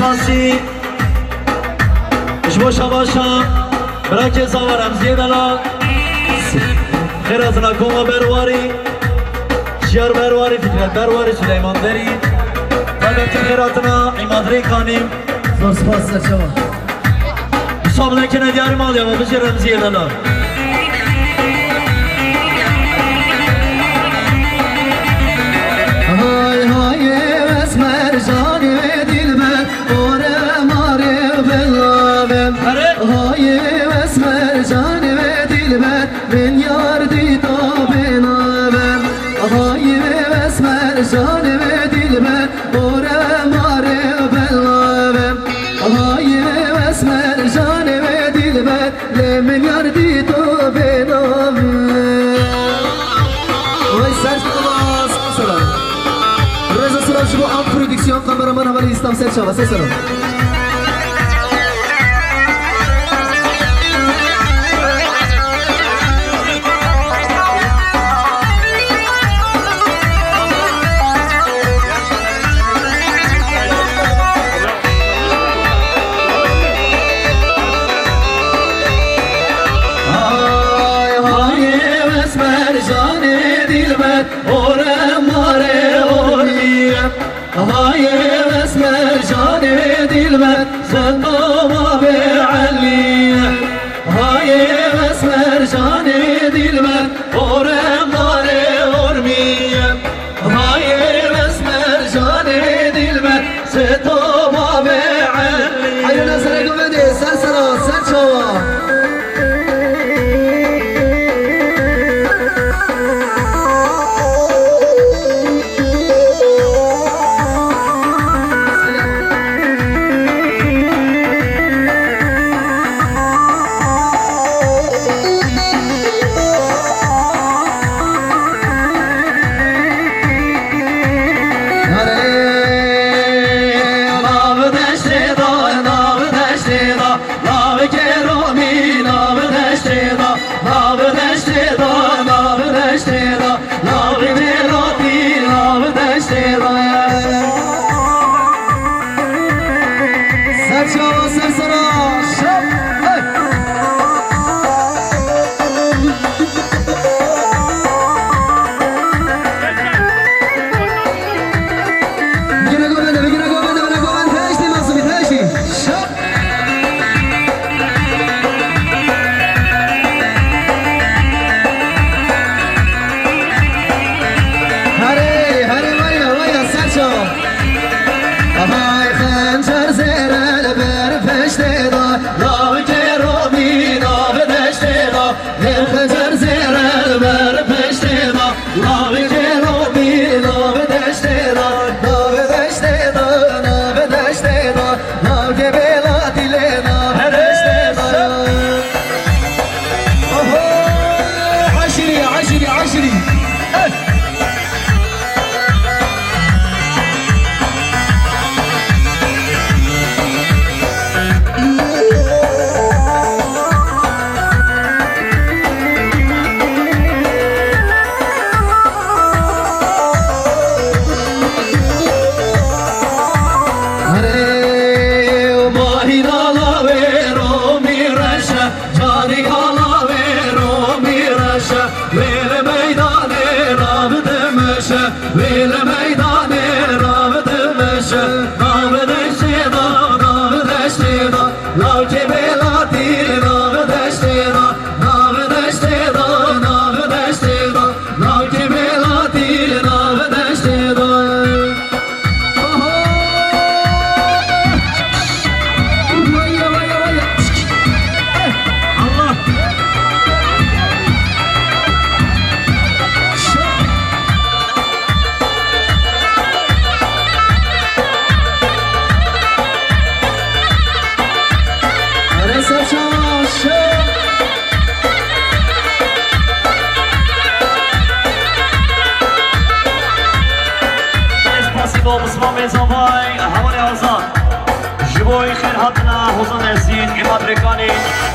اساسی اشباشا باشا براک زاورم زیدلا خیراتنا کوما برواری شیار برواری فکرت برواری سلیمان داری بلکه خیراتنا ایمادری کانیم زور سپاس سرچوا حساب نکنه دیاری مال یا بشه رمزیه دلا های های اسمر جانی دلبر باره ماره بلابم های اسمر جانی دلبر من یار دیتا بنابم های اسمر جانی دلبر باره ماره بلابم های اسمر جانی دلبر من یار دیتا بنابم وای سرچ خلاص سلام رضا سلام شما ام پرودکسیون کامرامان اولی استام سر شما سلام های اسمر جان دلبر زنبا بعلی های اسمر جان دلبر مار ارمی های اسمر جان دلبر زنبا بعلی حیو نظر گوده سر سرا سر چوا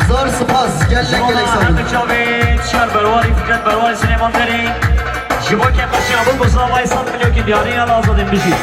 زور سپاس گل گل جاوید شهر برواری فکرت برواری سلیمان داری شما که باشی ابو گسلا وای 100 میلیون کی دیاری ال آزادیم بشی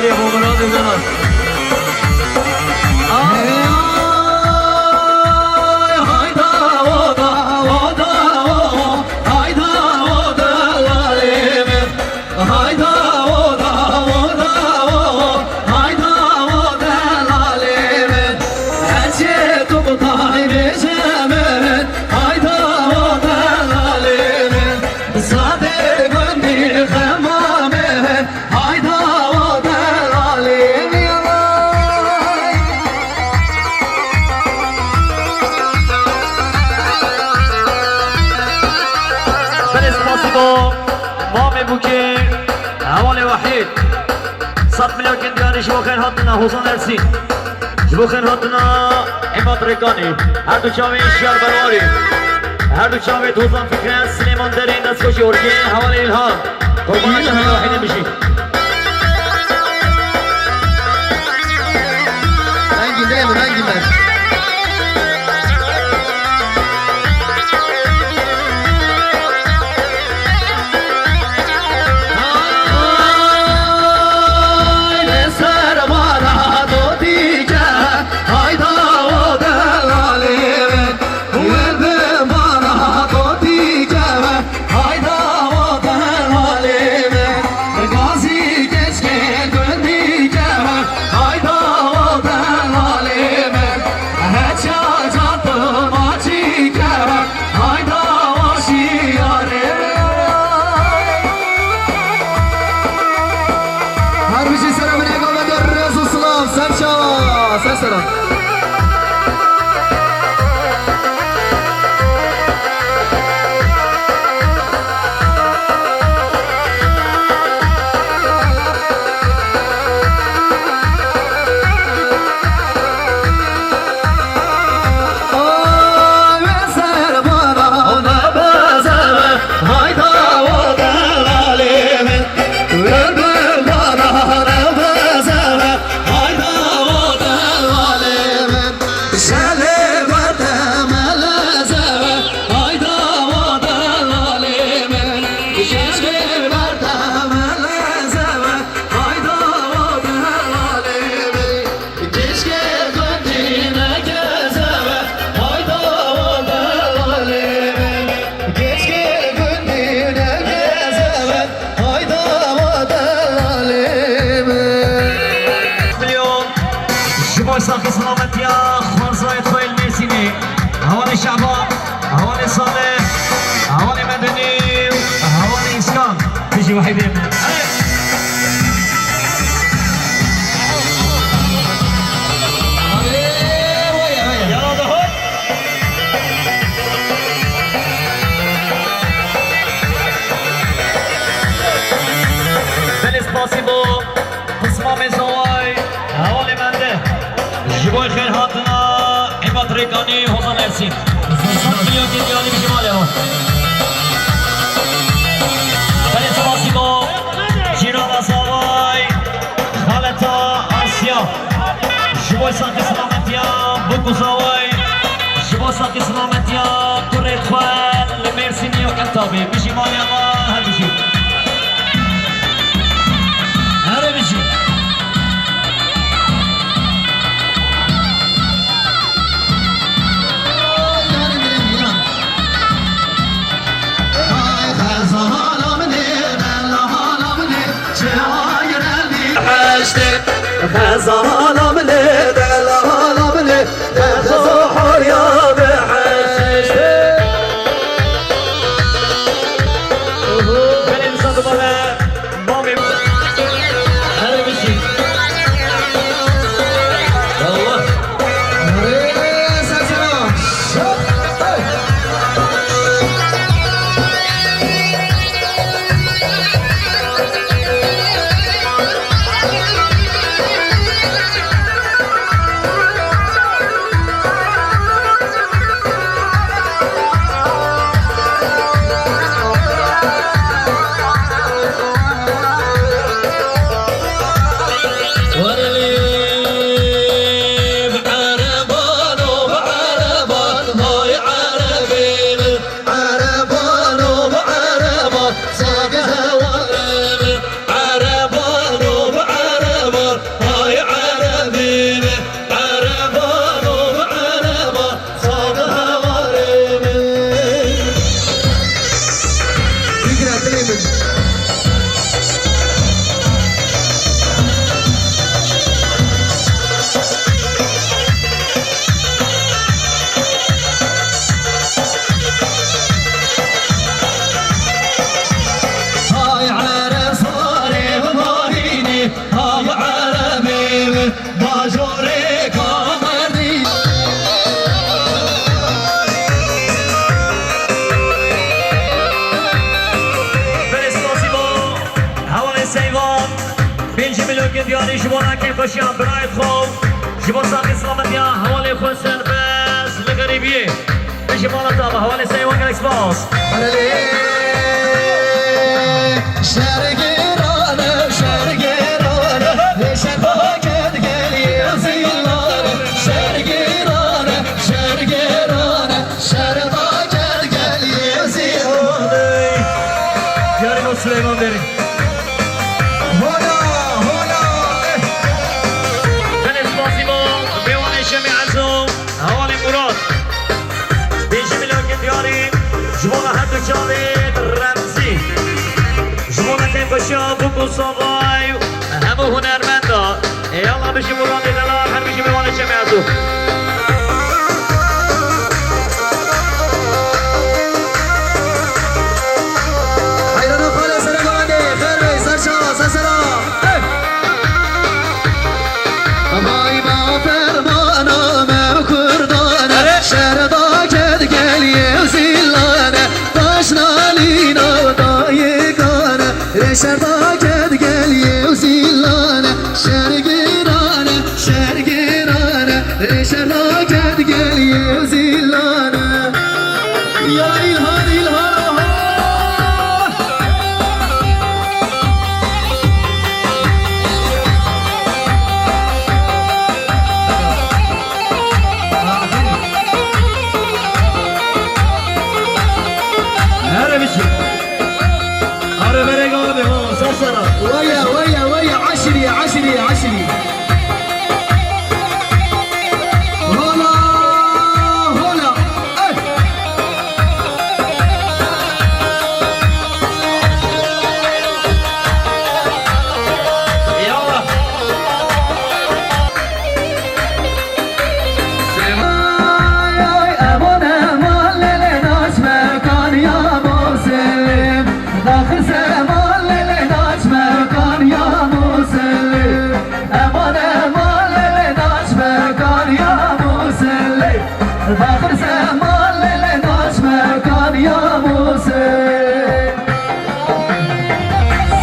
باری بومران زنان جبو خیر هاتنا حسین ارسی جبو خیر هاتنا اماد رکانی هر دو چاوی شیار برواری هر دو چاوی حسین فکر سلیمان درین دستکشی ارگی حوال الهام قربان شما وحیده میشی رنگی دیم رنگی من خزانم دل عالم خزان یا بحشت بریم صد باره مامی هره بشی الله سلام دیاری جوانا که خوشیان برای خوب جوا ساقی سلامتی حوالی خود سربز لگریبیه بشی مالا تا به حوالی سیوان گلکس باز شرگرانه شرگرانه نشد باکد گلی زیلانه شرگرانه شرگرانه شر باکد گلی زیلانه دیاری ما سلیمان داریم هلا هلا تنس بازی با بیوان شمی عزو حوالی مراد 5 میلیون که دیاری جوانا حد و چاوید رمزی جوانا که خوشیان بکو صابای همه هنرمندا یالا بشی مراد دلال هر بشی بیوان شمی عزو حیران خاله سرگانده خیر بی سرشا سسرا امای ما فرمانا مو کردانه شردا کد گلی و زیلانه داشنالینا دایگانه رشردا کد گلی و زیلانه شرگیرانه شرگیرانه رشردا کد گلی و زیلانه یا ایلهان ایلهان هره بشی آره برگاه به ما سرسرا ويا ويا ويا عشري عشري عشري هلا هلا اي يلا امان امان لناش مکان یا مسلم داخل زمان لناش مکان یا مسلم امان امان لناش مکان یا مسلم داخل زمان لناش مکان یا مسلم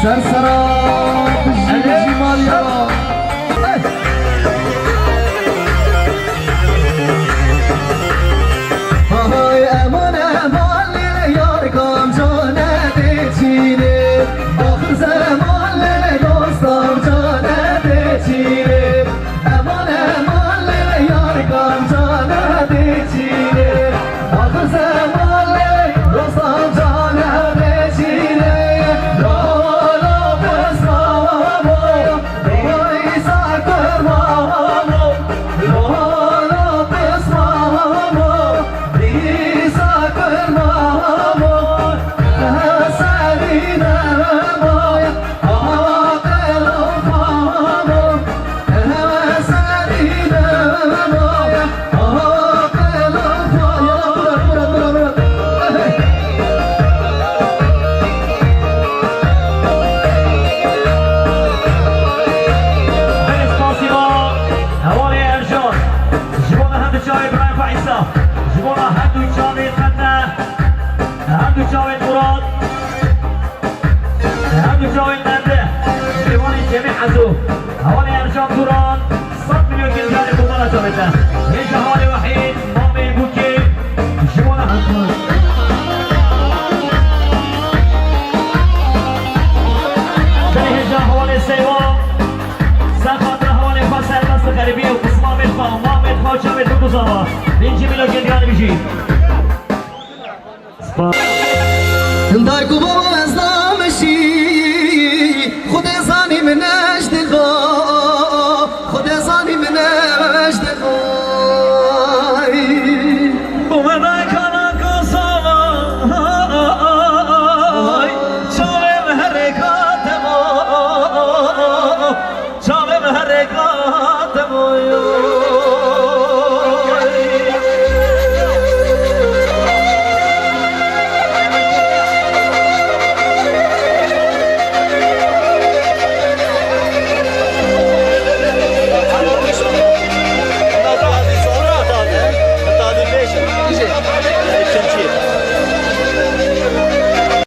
سرسرا جمال یا های امان امان یار کام جانه بچینه آخر زمان دوستم جانه بچینه امان امان یار کام جانه بچینه آخر زمان دوستم جانه بچینه لالا بسرامو دوی ساکر مامو لالا بسرامو تنس بازی با حوالی ارجان جوانا هم دو چاوی برایم فایسا جوانا هم دو چاوی خطه هم دو چاوی مراد هم دو چاوی ننده جوانی جمعی عزو حوالی ارجان توران 100 میلیون گلگانی بطانه چاویده هیچ حوالی وحید مامی بوکی جوانا هم دو تنی هجا حوالی سیوان سرخاطر حوالی خواه سربست غریبی و قسما میتخواه ما میتخواه چا میتخواه بزاوا 5 میلیون گلگانی بشید دای کوبا